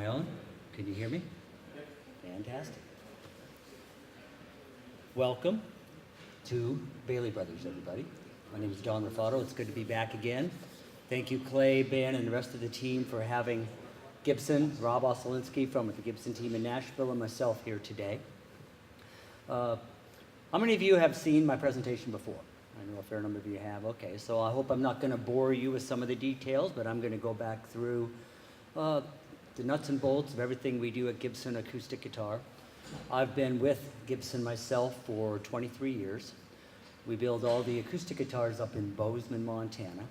I on? Can you hear me? Fantastic. Welcome to Bailey Brothers, everybody. My name is John Ruffatto. It's good to be back again. Thank you, Clay, Ben, and the rest of the team for having Gibson, Rob Osolinsky from the Gibson team in Nashville, and myself here today. How many of you have seen my presentation before? I know a fair number of you have. Okay, so I hope I'm not going to bore you with some of the details, but I'm going to go back through the nuts and bolts of everything we do at Gibson Acoustic Guitar. I've been with Gibson myself for 23 years. We build all the acoustic guitars up in Bozeman, Montana.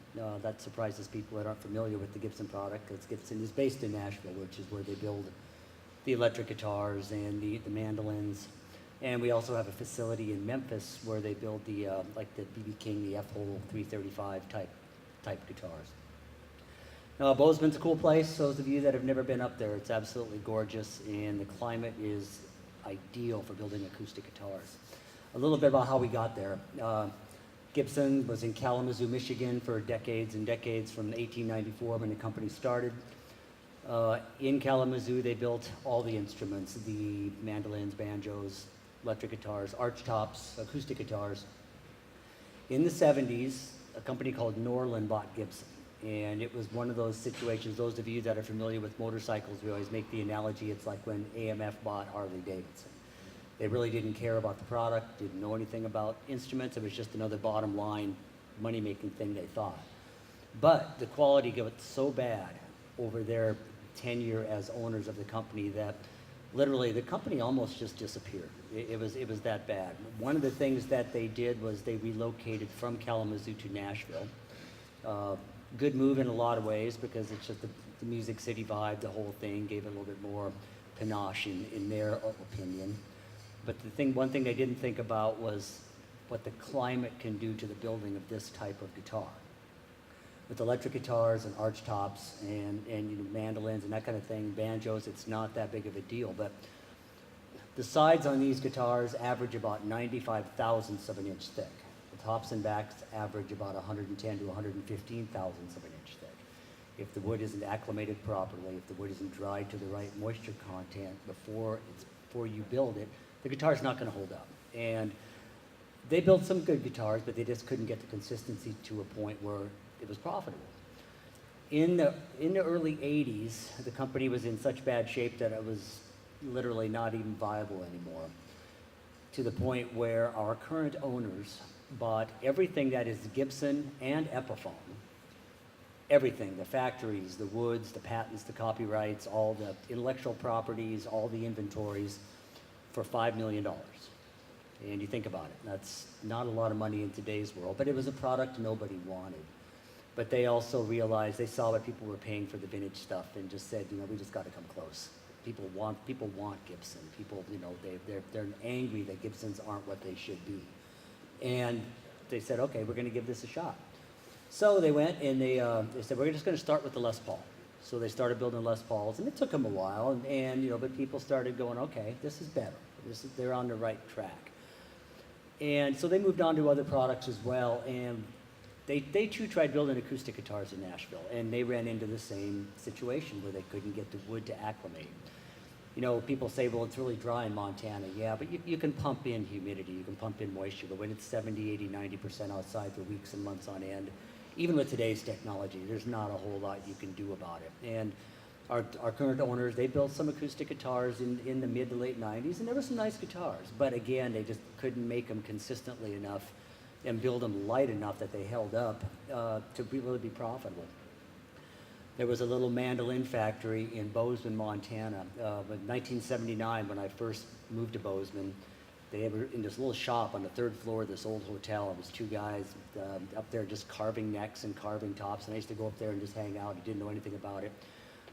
That surprises people that aren't familiar with the Gibson product, because Gibson is based in Nashville, which is where they build the electric guitars and the mandolins. And we also have a facility in Memphis where they build the like the B.B. King, the F-Hole 335 type guitars. Bozeman's a cool place. Those of you that have never been up there, it's absolutely gorgeous, and the climate is ideal for building acoustic guitars. A little bit about how we got there. Gibson was in Kalamazoo, Michigan for decades and decades, from 1894 when the company started. In Kalamazoo, they built all the instruments, the mandolins, banjos, electric guitars, arch tops, acoustic guitars. In the 70s, a company called Norland bought Gibson. And it was one of those situations, those of you that are familiar with motorcycles, we always make the analogy, it's like when AMF bought Harley Davidson. They really didn't care about the product, didn't know anything about instruments. It was just another bottom line money-making thing, they thought. But the quality got so bad over their tenure as owners of the company that literally the company almost just disappeared. It was that bad. One of the things that they did was they relocated from Kalamazoo to Nashville. Good move in a lot of ways, because it's just the Music City vibe, the whole thing gave it a little bit more panache in their opinion. But one thing they didn't think about was what the climate can do to the building of this type of guitar. With electric guitars and arch tops and mandolins and that kind of thing, banjos, it's not that big of a deal. But the sides on these guitars average about 95 thousandths of an inch thick. The tops and backs average about 110 to 115 thousandths of an inch thick. If the wood isn't acclimated properly, if the wood isn't dried to the right moisture content before you build it, the guitar's not going to hold up. And they built some good guitars, but they just couldn't get the consistency to a point where it was profitable. In the early 80s, the company was in such bad shape that it was literally not even viable anymore, to the point where our current owners bought everything that is Gibson and Epiphone. Everything, the factories, the woods, the patents, the copyrights, all the intellectual properties, all the inventories, for $5 million. And you think about it, that's not a lot of money in today's world, but it was a product nobody wanted. But they also realized, they saw what people were paying for the vintage stuff and just said, we just got to come close. People want Gibson. People, they're angry that Gibsons aren't what they should be. And they said, okay, we're going to give this a shot. So they went and they said, we're just going to start with the Les Paul. So they started building Les Pauls, and it took them a while, but people started going, okay, this is better. They're on the right track. And so they moved on to other products as well, and they too tried building acoustic guitars in Nashville, and they ran into the same situation where they couldn't get the wood to acclimate. People say, well, it's really dry in Montana. Yeah, but you can pump in humidity, you can pump in moisture, but when it's 70, 80, 90% outside for weeks and months on end, even with today's technology, there's not a whole lot you can do about it. And our current owners, they built some acoustic guitars in the mid to late 90s, and there were some nice guitars. But again, they just couldn't make them consistently enough and build them light enough that they held up to really be profitable. There was a little mandolin factory in Bozeman, Montana. In 1979, when I first moved to Bozeman, they were in this little shop on the third floor of this old hotel. It was two guys up there just carving necks and carving tops, and I used to go up there and just hang out. I didn't know anything about it.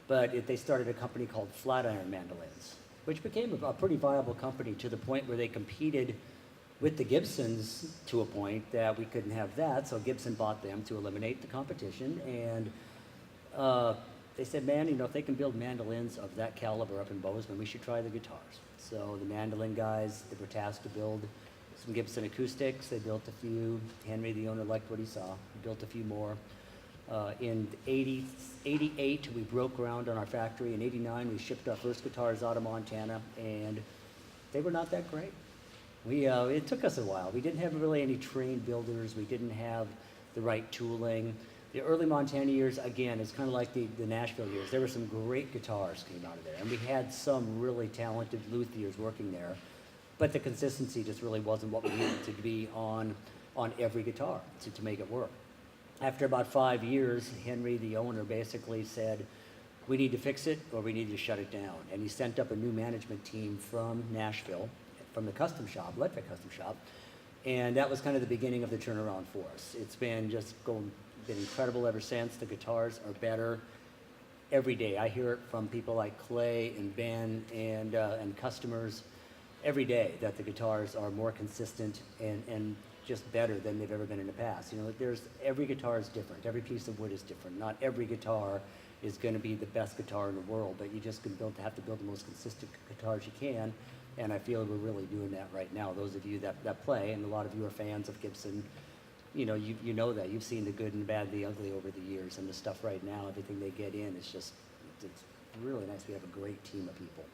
But they started a company called Flatiron Mandolins, which became a pretty viable company, to the point where they competed with the Gibsons to a point that we couldn't have that. So Gibson bought them to eliminate the competition, and they said, man, if they can build mandolins of that caliber up in Bozeman, we should try the guitars. So the mandolin guys, they were tasked to build some Gibson Acoustics. They built a few. Henry, the owner, liked what he saw. He built a few more. In 88, we broke ground on our factory. In 89, we shipped our first guitars out of Montana, and they were not that great. It took us a while. We didn't have really any trained builders. We didn't have the right tooling. The early Montana years, again, is kind of like the Nashville years. There were some great guitars came out of there, and we had some really talented luthiers working there, but the consistency just really wasn't what we needed to be on every guitar to make it work. After about 5 years, Henry, the owner, basically said, we need to fix it or we need to shut it down. And he sent up a new management team from Nashville, from the custom shop, electric custom shop, and that was kind of the beginning of the turnaround for us. It's been been incredible ever since. The guitars are better every day. I hear it from people like Clay and Ben and customers every day that the guitars are more consistent and just better than they've ever been in the past. You know, every guitar is different. Every piece of wood is different. Not every guitar is going to be the best guitar in the world, but you just have to build the most consistent guitars you can, and I feel we're really doing that right now. Those of you that play, and a lot of you are fans of Gibson, you know that. You've seen the good and the bad, the ugly over the years, and the stuff right now, everything they get in, it's really nice. We have a great team of people.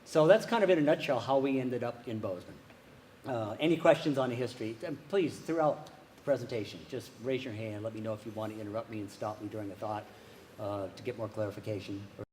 So that's kind of in a nutshell how we ended up in Bozeman. Any questions on the history? Please, throughout the presentation, just raise your hand. Let me know if you want to interrupt me and stop me during a thought to get more clarification or